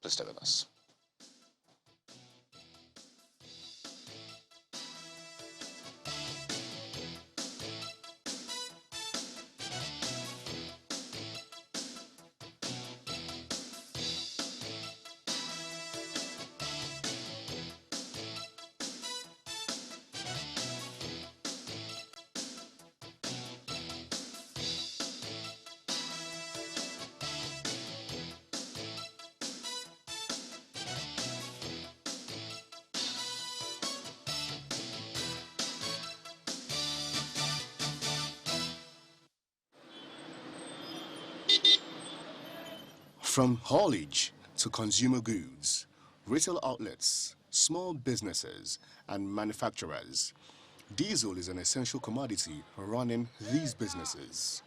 Please stay with us. From haulage to consumer goods, retail outlets, small businesses, and manufacturers, diesel is an essential commodity running these businesses.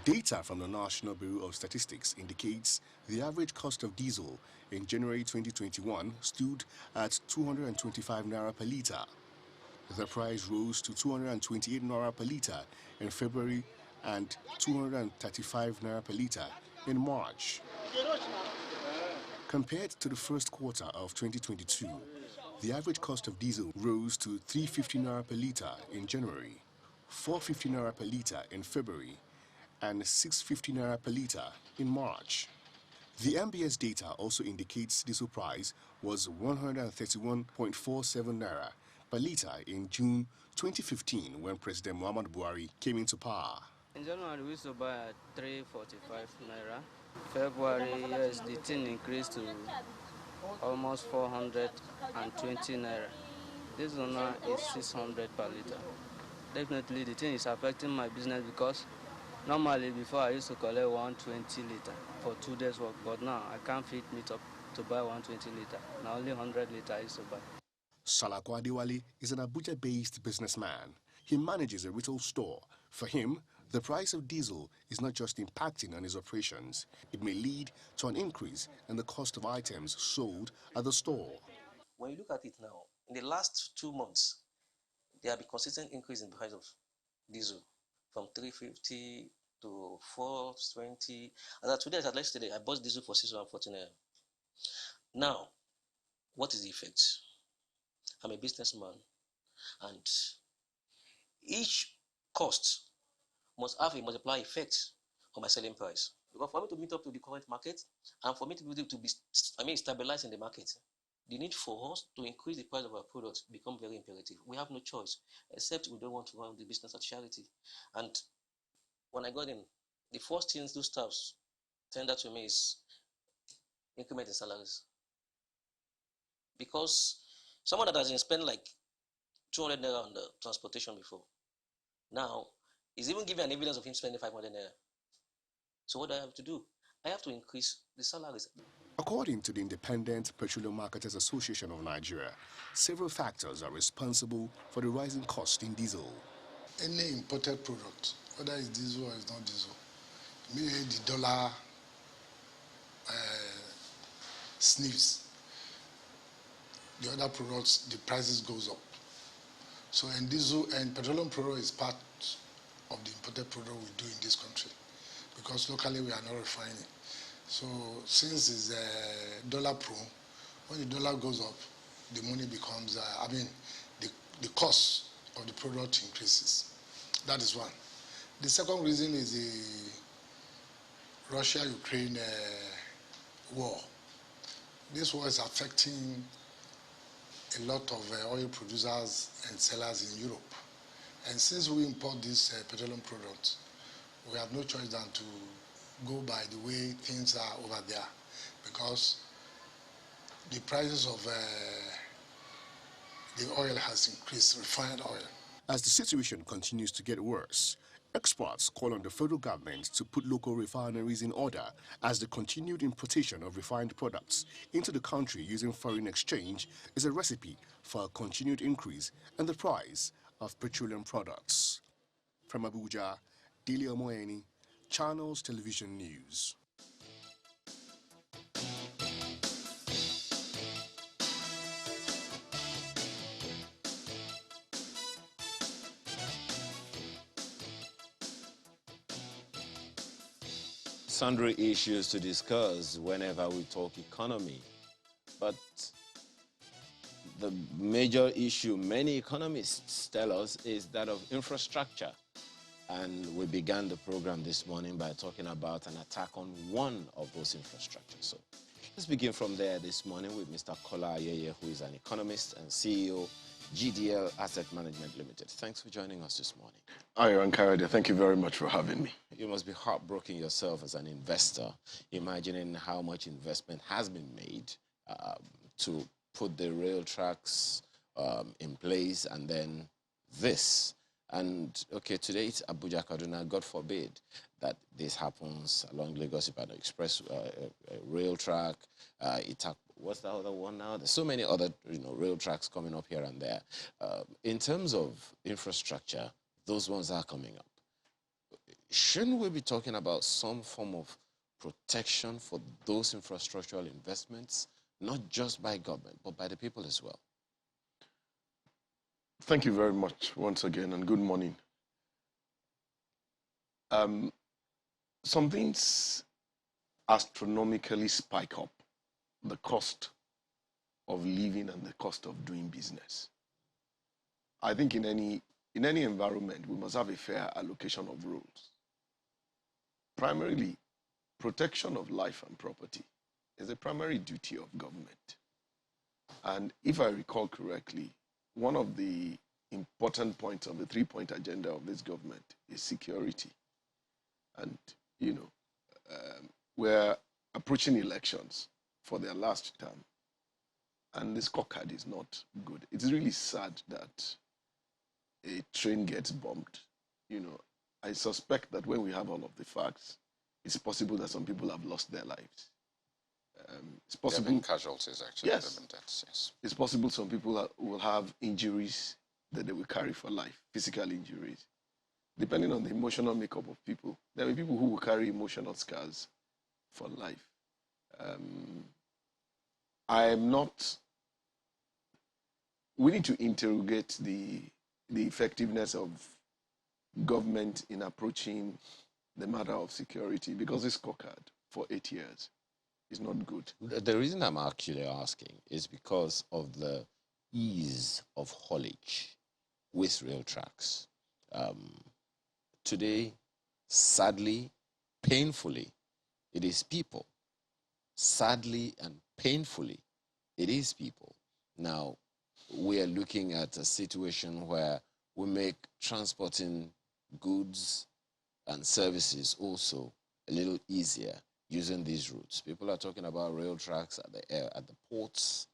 Data from the National Bureau of Statistics indicates the average cost of diesel in January 2021 stood at 225 naira per litre. The price rose to 228 naira per litre in February and 235 naira per litre in March. Compared to the first quarter of 2022, the average cost of diesel rose to 350 naira per litre in January, 450 naira per litre in February, and 650 naira per litre in March. The MBS data also indicates diesel price was 131.47 naira per litre in June 2015 when President Muhammad Buhari came into power. In January, we used to buy at 345 naira. February, yes, the thing increased to almost 420 naira. This one now is 600 per liter. Definitely, the thing is affecting my business because normally before I used to collect 120 liter for 2 days work, but now I can't fit meet up to buy 120 liter. Now only 100 liter I used to buy. Salako Adewale is an Abuja-based businessman. He manages a retail store. For him, the price of diesel is not just impacting on his operations. It may lead to an increase in the cost of items sold at the store. When you look at it now, in the last 2 months, there have been consistent increase in the price of diesel from 350 to 420. As of today, as yesterday, I bought diesel for 640 naira. Now, what is the effect? I'm a businessman, and each cost must have a multiplier effect on my selling price. Because for me to meet up to the current market and for me to be able to be, stabilize in the market, the need for us to increase the price of our products become very imperative. We have no choice, except we don't want to run the business as charity. And when I got in, the first things those staffs tender to me is increment in salaries. Because someone that has been spent like 200 naira on the transportation before, now is even giving an evidence of him spending 500 naira. So what do I have to do? I have to increase the salaries. According to the Independent Petroleum Marketers Association of Nigeria, several factors are responsible for the rising cost in diesel. Any imported product, whether it's diesel or it's not diesel, maybe the dollar sniffs, the other products, the prices goes up. So, and diesel and petroleum product is part of the imported product we do in this country, because locally we are not refining. So, since it's dollar pro, when the dollar goes up, the money becomes, the cost of the product increases. That is one. The second reason is the Russia-Ukraine war. This war is affecting a lot of oil producers and sellers in Europe. And since we import these petroleum products, we have no choice than to go by the way things are over there, because the prices of the oil has increased, refined oil. As the situation continues to get worse, experts call on the federal government to put local refineries in order, as the continued importation of refined products into the country using foreign exchange is a recipe for a continued increase in the price of petroleum products. From Abuja, Dili Omoeni, Channels Television News. sundry issues to discuss whenever we talk economy. But the major issue many economists tell us is that of infrastructure. And we began the program this morning by talking about an attack on one of those infrastructures. So let's begin from there this morning with Mr. Kola Ayeye, who is an economist and CEO, GDL Asset Management Limited. Thanks for joining us this morning. Aaron Kayode, thank you very much for having me. You must be heartbroken yourself as an investor, imagining how much investment has been made to put the rail tracks in place, and then this. And okay, today it's Abuja Kaduna. God forbid that this happens along Lagos-Ibadan Express rail track. What's the other one now? There's so many other rail tracks coming up here and there. In terms of infrastructure, those ones are coming up. Shouldn't we be talking about some form of protection for those infrastructural investments, not just by government, but by the people as well? Thank you very much once again, and good morning. Some things astronomically spike up the cost of living and the cost of doing business. I think in any environment, we must have a fair allocation of roles. Primarily, protection of life and property is a primary duty of government. And if I recall correctly, one of the important points of the three-point agenda of this government is security. And, we're approaching elections for their last term, and the scorecard is not good. It's really sad that a train gets bombed. I suspect that when we have all of the facts, it's possible that some people have lost their lives. It's possible. There have been casualties, actually. Yes. There have been deaths, yes. It's possible some people will have injuries that they will carry for life, physical injuries. Depending on the emotional makeup of people, there are people who will carry emotional scars for life. We need to interrogate the effectiveness of government in approaching the matter of security, because this scorecard for 8 years is not good. The reason I'm actually asking is because of the ease of haulage with rail tracks. Today, sadly, painfully, it is people. Sadly and painfully, it is people. Now, we are looking at a situation where we make transporting goods and services also a little easier using these routes. People are talking about rail tracks at the ports,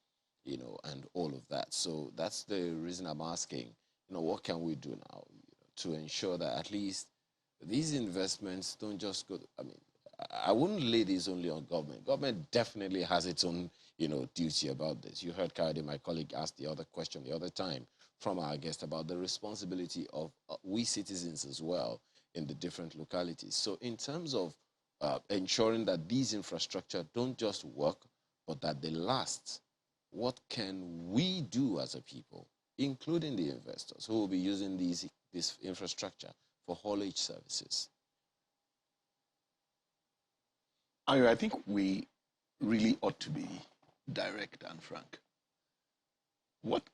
and all of that. So that's the reason I'm asking, what can we do now to ensure that at least these investments don't just go. I wouldn't lay this only on government. Government definitely has its own, duty about this. You heard Kayode, my colleague, ask the other question the other time from our guest about the responsibility of we citizens as well in the different localities. So in terms of ensuring that these infrastructure don't just work, but that they last, what can we do as a people, including the investors who will be using this infrastructure for haulage services? I think we really ought to be direct and frank.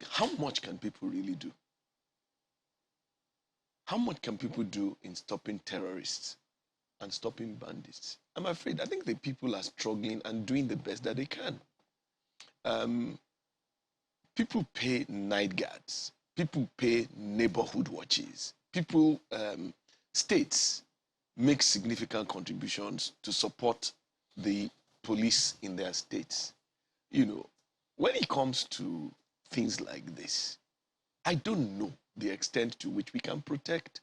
How much can people really do? How much can people do in stopping terrorists and stopping bandits? I'm afraid, I think the people are struggling and doing the best that they can. People pay night guards. People pay neighborhood watches. States make significant contributions to support the police in their states. When it comes to things like this, I don't know the extent to which we can protect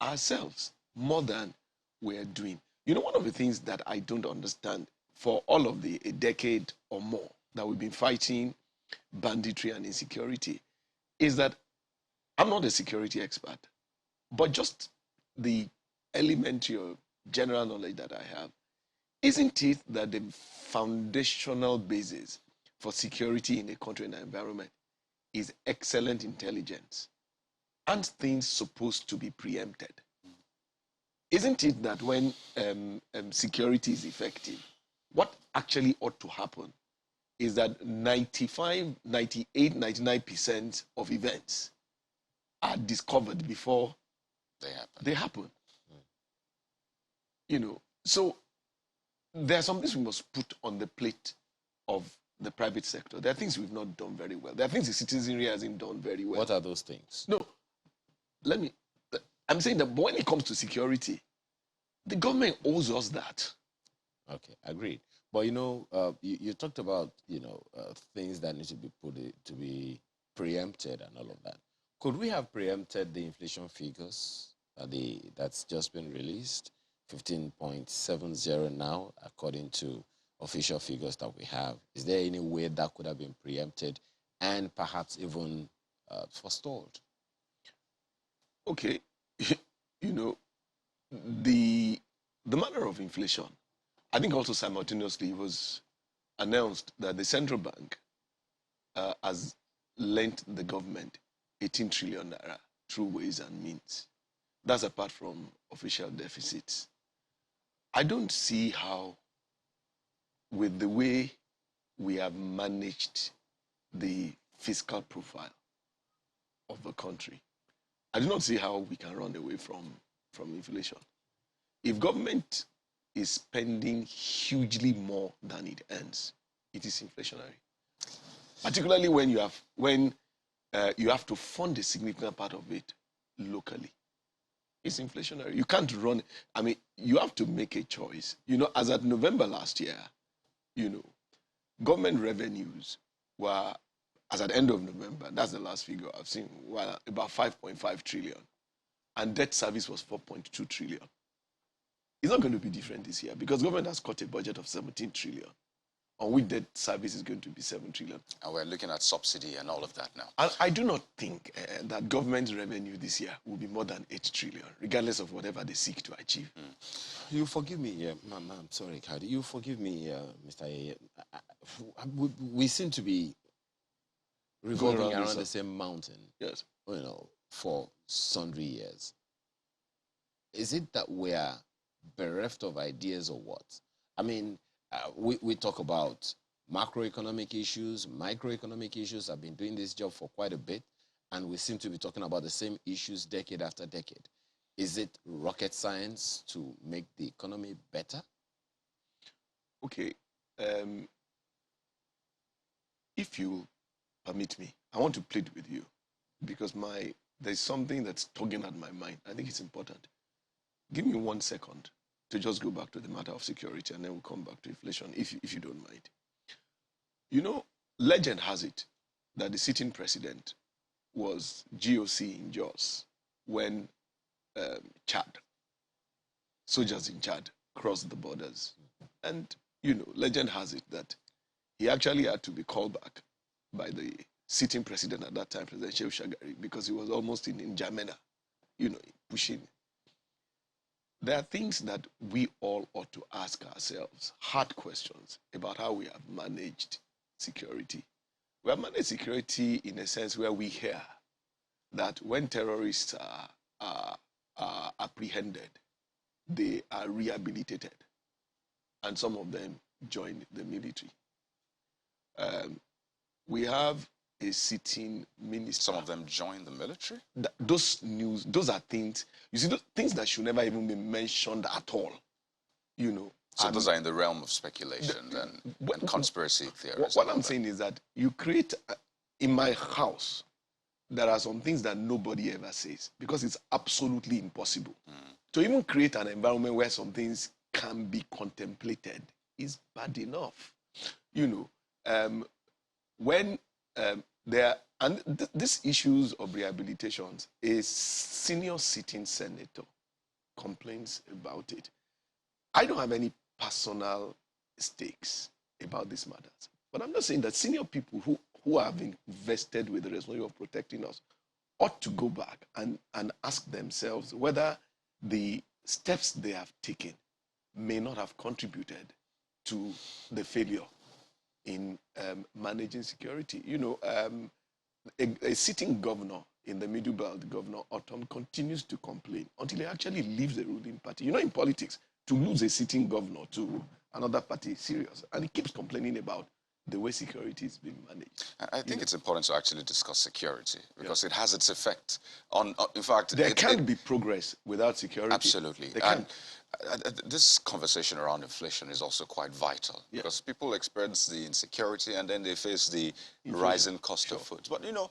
ourselves more than we're doing. One of the things that I don't understand for all of a decade or more that we've been fighting banditry and insecurity is that I'm not a security expert, but just the elementary or general knowledge that I have, isn't it that the foundational basis for security in a country and an environment is excellent intelligence? Aren't things supposed to be preempted? isn't it that when security is effective, what actually ought to happen is that 95, 98, 99% of events are discovered before They happen. they happen. You know, so there are some things we must put on the plate of the private sector. There are things we've not done very well. There are things the citizenry hasn't done very well. What are those things? No, I'm saying that when it comes to security, the government owes us that. Okay, agreed. But you talked about things that need to be to be preempted and all of that. Could we have preempted the inflation figures that's just been released, 15.70 now, according to official figures that we have? Is there any way that could have been preempted and perhaps even forestalled? Okay, the matter of inflation, I think also simultaneously it was announced that the central bank has lent the government 18 trillion naira through ways and means. That's apart from official deficits. I don't see how, with the way we have managed the fiscal profile of the country, I do not see how we can run away from inflation. If government is spending hugely more than it earns, it is inflationary. Particularly when you have to fund a significant part of it locally. It's inflationary. You can't run. I mean, you have to make a choice. As at November last year, government revenues were, as at end of November, that's the last figure I've seen, were about 5.5 trillion. And debt service was 4.2 trillion. It's not going to be different this year because government has cut a budget of 17 trillion, on which debt service is going to be 7 trillion. And we're looking at subsidy and all of that now. And I do not think that government revenue this year will be more than 8 trillion, regardless of whatever they seek to achieve. You forgive me, Mama, I'm sorry, Kadi. You forgive me, Mr. Yeye. We seem to be revolving around the same mountain. Yes. For sundry years. Is it that we are bereft of ideas or what? I mean, we talk about macroeconomic issues, microeconomic issues. I've been doing this job for quite a bit, and we seem to be talking about the same issues decade after decade. Is it rocket science to make the economy better? Okay. If you permit me, I want to plead with you because there's something that's tugging at my mind. I think it's important. Give me 1 second to just go back to the matter of security, and then we'll come back to inflation, if you don't mind. Legend has it that the sitting president was GOC in Jos when soldiers in Chad crossed the borders. And, legend has it that he actually had to be called back by the sitting president at that time, President Shehu Shagari, because he was almost in N'Djamena, pushing. There are things that we all ought to ask ourselves, hard questions about how we have managed security. We have managed security in a sense where we hear that when terrorists are apprehended, they are rehabilitated, and some of them join the military. We have a sitting minister. Some of them join the military? Those are things, you see, those things that should never even be mentioned at all, So those are in the realm of speculation and conspiracy theories. What I'm saying is that you create, in my house, there are some things that nobody ever says because it's absolutely impossible. To even create an environment where some things can be contemplated is bad enough. When these issues of rehabilitations, a senior sitting senator complains about it. I don't have any personal stakes about these matters, but I'm just saying that senior people who have invested with the responsibility of protecting us ought to go back and ask themselves whether the steps they have taken may not have contributed to the failure in managing security. A sitting governor in the Middle Belt, Governor Autumn, continues to complain until he actually leaves the ruling party. You know, in politics, to lose a sitting governor to another party is serious. And he keeps complaining about the way security is being managed. I think it's important to actually discuss security because it has its effect on, in fact... There can't be progress without security. Absolutely. And this conversation around inflation is also quite vital because people experience the insecurity and then they face the rising cost of food. But, you know,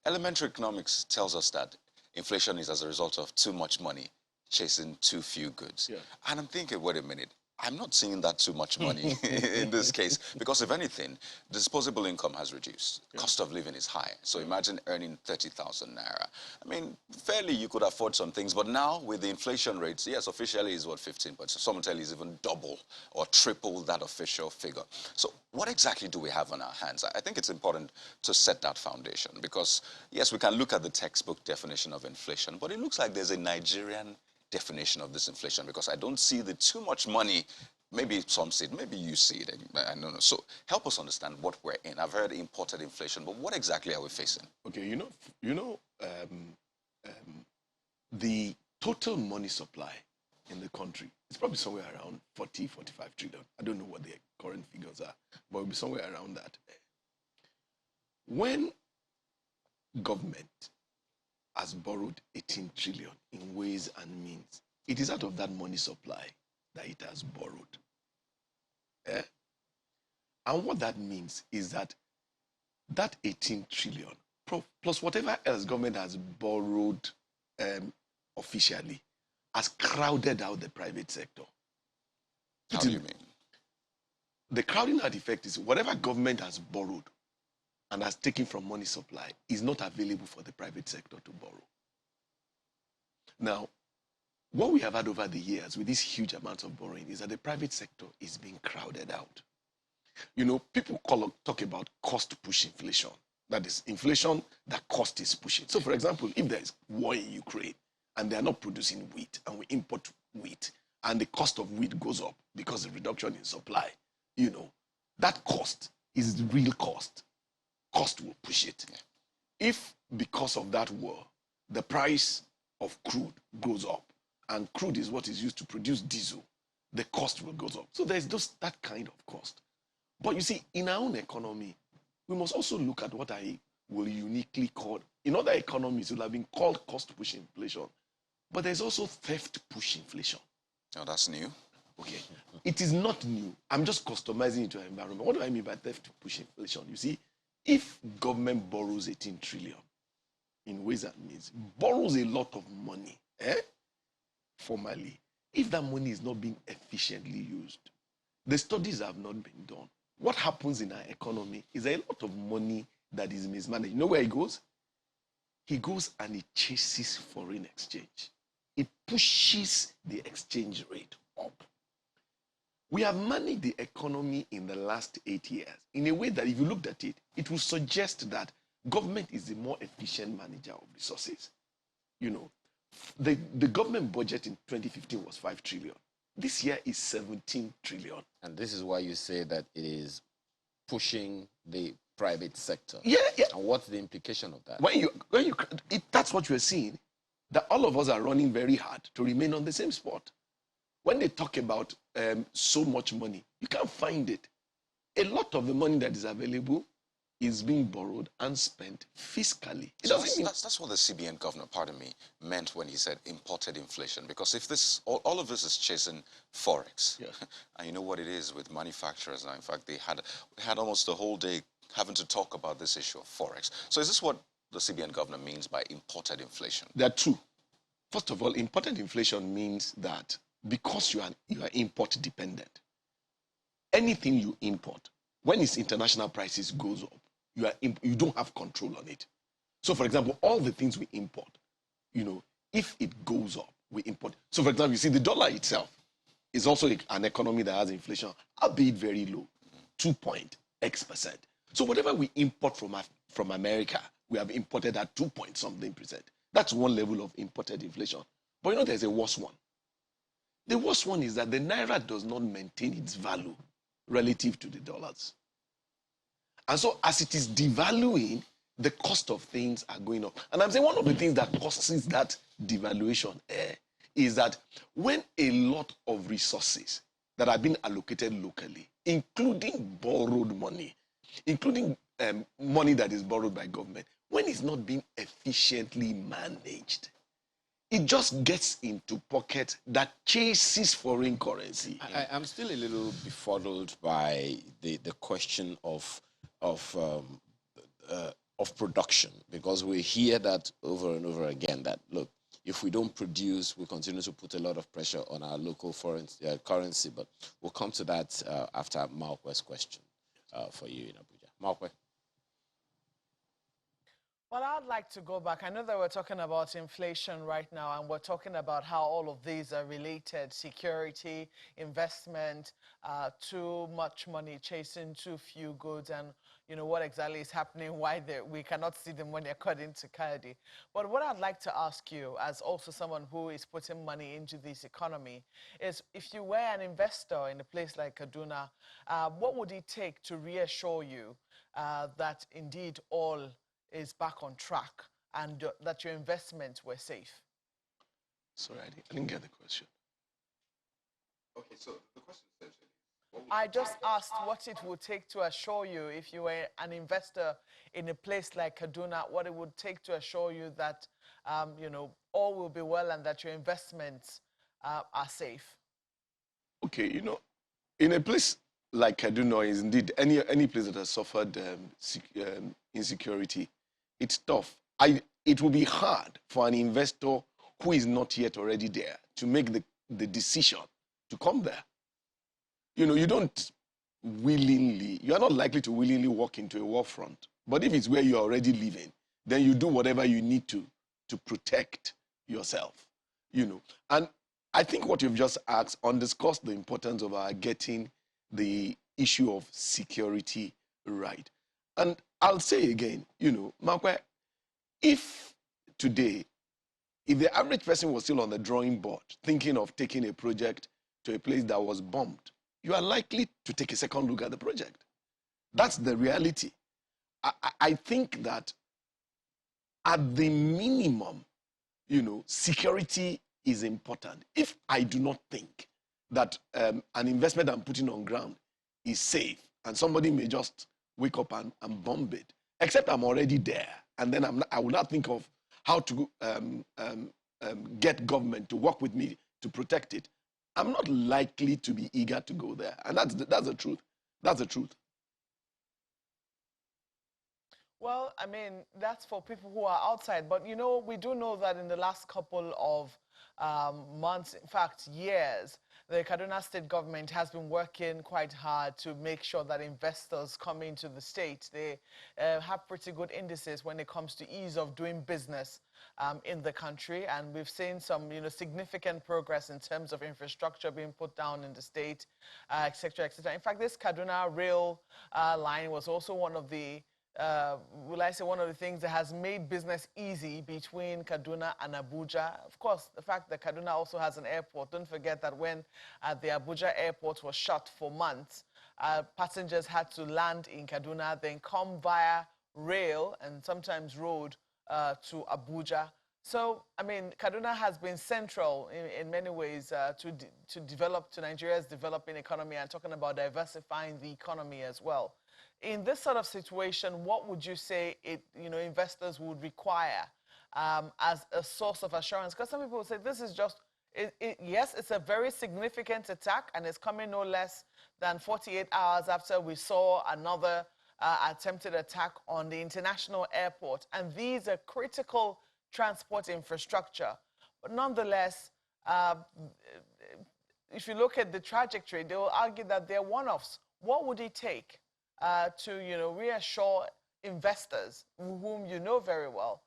elementary economics tells us that inflation is as a result of too much money chasing too few goods. And I'm thinking, wait a minute, I'm not seeing that too much money in this case because if anything, disposable income has reduced. Cost of living is high. So imagine earning 30,000 naira. I mean, fairly you could afford some things, but now with the inflation rates, yes, officially is what, 15, but some tell you is even double or triple that official figure. So what exactly do we have on our hands? I think it's important to set that foundation because, yes, we can look at the textbook definition of inflation, but it looks like there's a Nigerian definition of this inflation because I don't see the too much money. Maybe some see it, maybe you see it. I don't know. So help us understand what we're in. I've heard imported inflation, but what exactly are we facing? Okay, the total money supply in the country is probably somewhere around 40, 45 trillion. I don't know what the current figures are, but it'll be somewhere around that. When government has borrowed 18 trillion in ways and means, it is out of that money supply that it has borrowed. And what that means is that 18 trillion plus whatever else government has borrowed officially has crowded out the private sector. How do you mean? The crowding out effect is whatever government has borrowed and has taken from money supply is not available for the private sector to borrow. Now, what we have had over the years with these huge amounts of borrowing is that the private sector is being crowded out. You know, people talk about cost-push inflation. That is inflation that cost is pushing. So, for example, if there is war in Ukraine and they are not producing wheat and we import wheat and the cost of wheat goes up because of reduction in supply, you know, that cost is the real cost. Cost will push it. If because of that war, the price of crude goes up, and crude is what is used to produce diesel, the cost will go up. So there's just that kind of cost. But you see, in our own economy, we must also look at what I will uniquely call, in other economies, it will have been called cost-push inflation. But there's also theft-push inflation. Oh, that's new. Okay. It is not new. I'm just customizing it to our environment. What do I mean by theft-push inflation? You see, if government borrows 18 trillion in ways and means, borrows a lot of money, formally, if that money is not being efficiently used, the studies have not been done. What happens in our economy is a lot of money that is mismanaged. You know where he goes? He goes and he chases foreign exchange. It pushes the exchange rate up. We have managed the economy in the last 8 years in a way that if you looked at it, it would suggest that government is the more efficient manager of resources. You know, the government budget in 2015 was 5 trillion. This year is 17 trillion. And this is why you say that it is pushing the private sector. Yeah. And what's the implication of that? That's what you're seeing, that all of us are running very hard to remain on the same spot. When they talk about so much money, you can't find it. A lot of the money that is available is being borrowed and spent fiscally. So that's what the CBN governor, pardon me, meant when he said imported inflation. Because if this, all of this is chasing forex, and you know what it is with manufacturers now. In fact, they had almost the whole day having to talk about this issue of forex. So is this what the CBN governor means by imported inflation? There are two. First of all, imported inflation means that because you are import dependent, anything you import, when its international prices goes up, you don't have control on it. So, for example, all the things we import, you know, if it goes up, we import. So, for example, you see the dollar itself is also an economy that has inflation, albeit very low, 2.x%. So, whatever we import from America, we have imported at 2-point-something%. That's one level of imported inflation. But you know, there's a worse one. The worst one is that the naira does not maintain its value relative to the dollars. And so as it is devaluing, the cost of things are going up. And I'm saying one of the things that causes that devaluation is that when a lot of resources that are being allocated locally, including borrowed money, including money that is borrowed by government, when it's not being efficiently managed, it just gets into pocket that chases foreign currency. I'm still a little befuddled by the question of production, because we hear that over and over again, that look, if we don't produce, we continue to put a lot of pressure on our local foreign currency. But we'll come to that after Malkwe's question for you in Abuja. Malkwe. Well, I'd like to go back. I know that we're talking about inflation right now, and we're talking about how all of these are related: security, investment, too much money chasing too few goods, and what exactly is happening, why we cannot see them when they're cut into Kayode. But what I'd like to ask you, as also someone who is putting money into this economy, is if you were an investor in a place like Kaduna, what would it take to reassure you that indeed all is back on track and that your investments were safe? Sorry, I didn't get the question. Okay, so the question essentially, I just asked what it would take to assure you, if you were an investor in a place like Kaduna, what it would take to assure you that all will be well and that your investments are safe. Okay, in a place like Kaduna, is indeed any place that has suffered insecurity, it's tough. It will be hard for an investor who is not yet already there to make the decision to come there. You don't willingly, you are not likely to willingly walk into a war front. But if it's where you're already living, then you do whatever you need to protect yourself. And I think what you've just asked underscores the importance of our getting the issue of security right. And I'll say again, Makwe, if today, if the average person was still on the drawing board thinking of taking a project to a place that was bombed, you are likely to take a second look at the project. That's the reality. I think that at the minimum, security is important. If I do not think that an investment I'm putting on ground is safe, and somebody may just wake up and bomb it, except I'm already there, and then I will not think of how to get government to work with me to protect it. I'm not likely to be eager to go there, and that's the truth. That's the truth. Well, I mean, that's for people who are outside. But, we do know that in the last couple of months, in fact, years, the Kaduna State government has been working quite hard to make sure that investors come into the state. They have pretty good indices when it comes to ease of doing business in the country. And we've seen some, significant progress in terms of infrastructure being put down in the state, et cetera, et cetera. In fact, this Kaduna rail line was also one of the one of the things that has made business easy between Kaduna and Abuja. Of course, the fact that Kaduna also has an airport. Don't forget that when the Abuja airport was shut for months, passengers had to land in Kaduna, then come via rail and sometimes road to Abuja. So, I mean, Kaduna has been central in many ways to Nigeria's developing economy, and talking about diversifying the economy as well. In this sort of situation, what would you say investors would require as a source of assurance? Because some people say this is just, yes, it's a very significant attack, and it's coming no less than 48 hours after we saw another attempted attack on the international airport. And these are critical transport infrastructure. But nonetheless, if you look at the trajectory, they will argue that they're one-offs. What would it take to reassure investors, whom you know very well,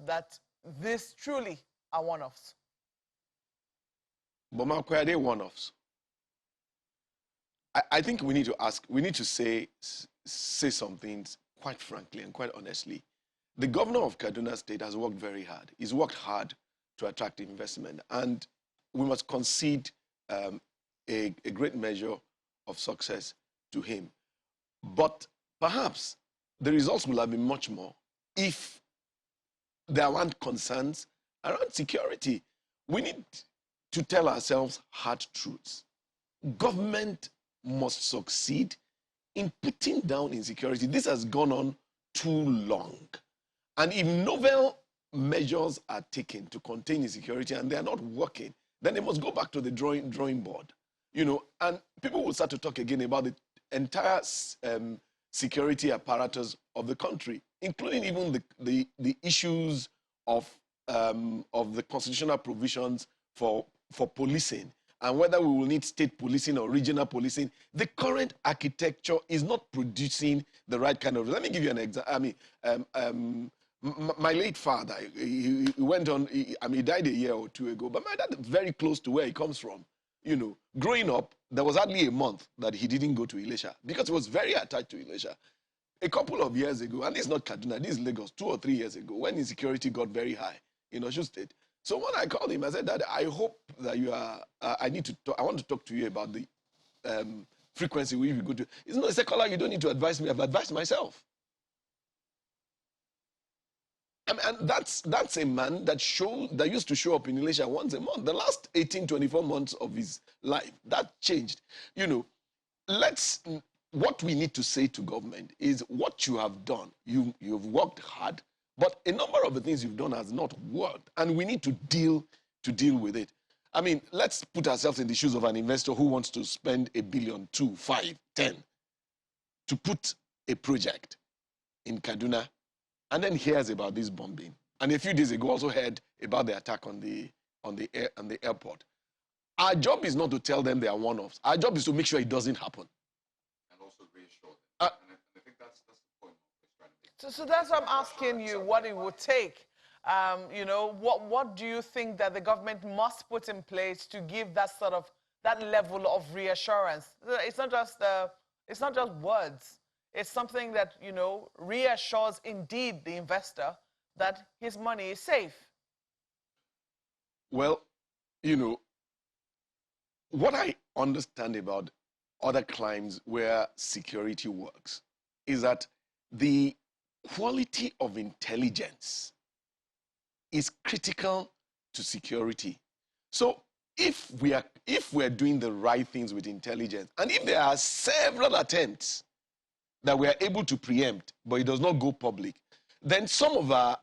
that this truly are one-offs? But Mark, are they one-offs? I think we need to say some things quite frankly and quite honestly. The governor of Kaduna State has worked very hard. He's worked hard to attract investment, and we must concede a great measure of success to him. But perhaps the results will have been much more if there aren't concerns around security. We need to tell ourselves hard truths. Government must succeed in putting down insecurity. This has gone on too long. And if novel measures are taken to contain insecurity and they are not working, then they must go back to the drawing board. And people will start to talk again about the entire security apparatus of the country, including even the issues of the constitutional provisions for policing, and whether we will need state policing or regional policing. The current architecture is not producing the right kind of. Let me give you an example. I mean, my late father, he went on. He died a year or two ago. But my dad is very close to where he comes from. Growing up, there was hardly a month that he didn't go to Ilesha because he was very attached to Ilesha. A couple of years ago, and this is not Kaduna, this is Lagos, 2 or 3 years ago, when insecurity got very high in Osun State. So when I called him, I said, Dad, I hope that you are, I want to talk to you about the frequency we go to. He said, Kola, you don't need to advise me, I've advised myself. And that's a man that used to show up in Elisha once a month. The last 18, 24 months of his life, that changed. What we need to say to government is what you have done. You've worked hard, but a number of the things you've done has not worked, and we need to deal with it. I mean, let's put ourselves in the shoes of an investor who wants to spend $1 billion, 2, 5, 10 to put a project in Kaduna, and then hears about this bombing. And a few days ago also heard about the attack on the airport. Our job is not to tell them they are one-offs. Our job is to make sure it doesn't happen. And also reassure them. And I think that's the point. So that's what I'm asking you, what it would take. What do you think that the government must put in place to give that level of reassurance? It's not just words. It's something that, reassures indeed the investor that his money is safe. Well, what I understand about other crimes where security works is that the quality of intelligence is critical to security. So if we're doing the right things with intelligence, and if there are several attempts that we are able to preempt, but it does not go public, then some of our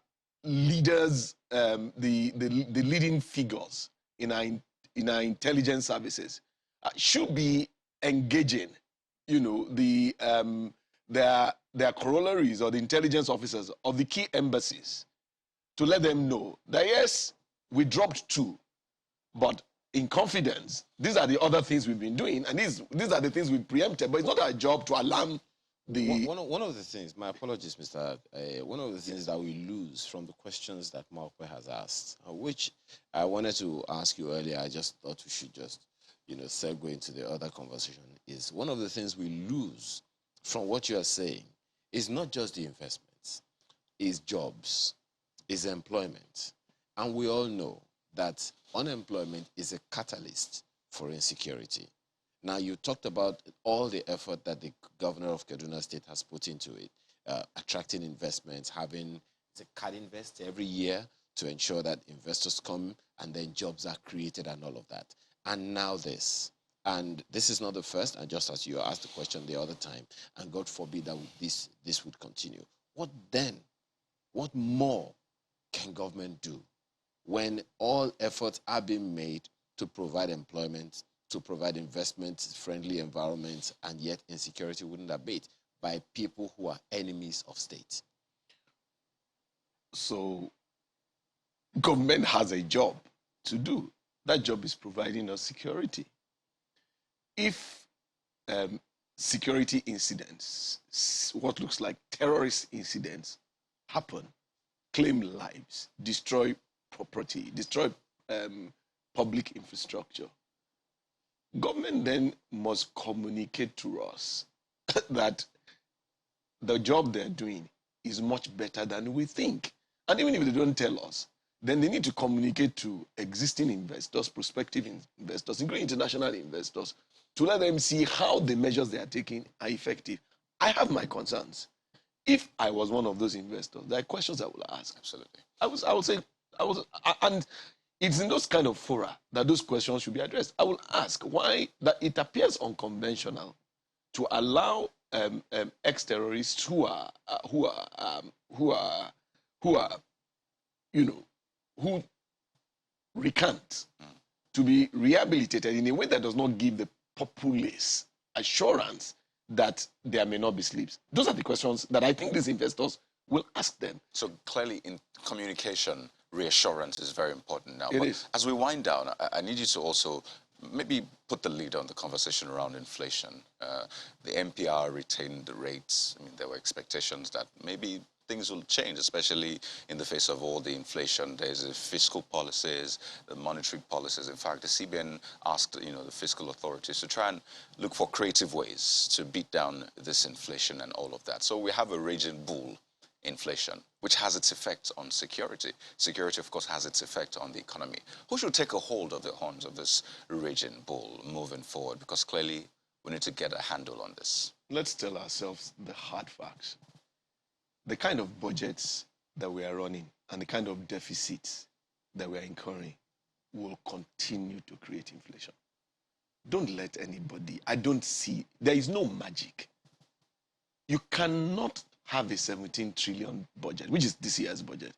leaders, the leading figures in our intelligence services, should be engaging, their corollaries or the intelligence officers of the key embassies to let them know that yes, we dropped 2, but in confidence, these are the other things we've been doing, and these are the things we've preempted. But it's not our job to alarm the. One of the things, my apologies, Mr. One of the things that we lose from the questions that Malkwe has asked, which I wanted to ask you earlier, I just thought we should just, segue into the other conversation, is one of the things we lose from what you are saying is not just the investments, is jobs, is employment. And we all know that unemployment is a catalyst for insecurity. Now, you talked about all the effort that the governor of Kaduna State has put into it, attracting investments, having a card invest every year to ensure that investors come and then jobs are created and all of that. And now this. And this is not the first, and just as you asked the question the other time, and God forbid that this would continue. What then? What more can government do when all efforts are being made to provide employment, to provide investment-friendly environments, and yet insecurity wouldn't abate by people who are enemies of state? So government has a job to do. That job is providing us security. If security incidents, what looks like terrorist incidents, happen, claim lives, destroy property, destroy public infrastructure, government then must communicate to us that the job they're doing is much better than we think. And even if they don't tell us, then they need to communicate to existing investors, prospective investors, including international investors, to let them see how the measures they are taking are effective. I have my concerns. if I was one of those investors, there are questions I will ask. Absolutely. And it's in those kind of fora that those questions should be addressed. I will ask why that it appears unconventional to allow ex-terrorists who recant to be rehabilitated in a way that does not give the populace assurance that there may not be sleeps. Those are the questions that I think these investors will ask them. So clearly in communication, reassurance is very important now. It But is. as we wind down, I need you to also maybe put the lead on the conversation around inflation. The NPR retained the rates. I mean, there were expectations that maybe things will change, especially in the face of all the inflation. There's the fiscal policies, the monetary policies. In fact, the CBN asked, the fiscal authorities to try and look for creative ways to beat down this inflation and all of that. So we have a raging bull inflation, which has its effect on security. Security, of course, has its effect on the economy. Who should take a hold of the horns of this raging bull moving forward? Because clearly we need to get a handle on this. Let's tell ourselves the hard facts. The kind of budgets that we are running and the kind of deficits that we are incurring will continue to create inflation. Don't let anybody, there is no magic. You cannot have a 17 trillion budget, which is this year's budget,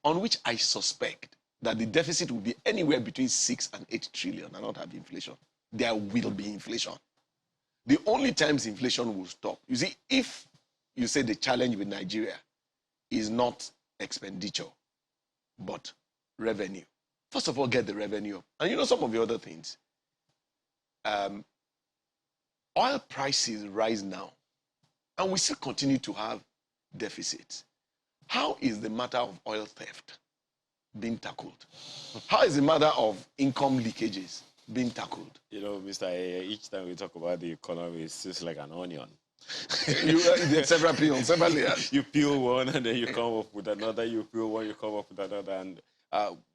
on which I suspect that the deficit will be anywhere between 6 and 8 trillion and not have inflation. There will be inflation. The only times inflation will stop, you see, if you say the challenge with Nigeria is not expenditure, but revenue. First of all, get the revenue up. And some of the other things. Oil prices rise now, and we still continue to have deficits. How is the matter of oil theft being tackled? How is the matter of income leakages being tackled? Mr. A, each time we talk about the economy, it's just like an onion. Several peels, several layers. You peel one and then you come up with another, you peel one, you come up with another, and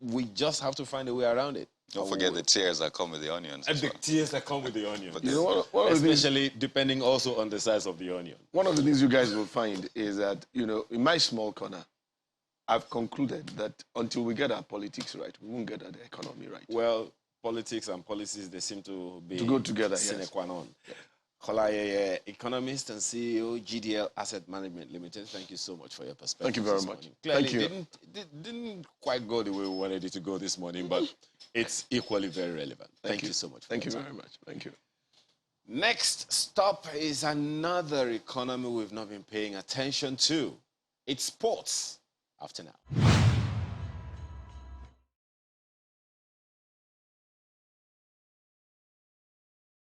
we just have to find a way around it. Don't forget the tears that come with the onions. And the tears that come with the onion. Especially depending also on the size of the onion. One of the things you guys will find is that, in my small corner, I've concluded that until we get our politics right, we won't get our economy right. Well, politics and policies, they seem to go together, sine qua non. Kolayeye, Economist and CEO, GDL Asset Management Limited. Thank you so much for your perspective. Thank you very much. Clearly, Thank you. Didn't quite go the way we wanted it to go this morning, but it's equally very relevant. Thank you so much. Thank you very much. Thank you. Next stop is another economy we've not been paying attention to. It's sports. After now.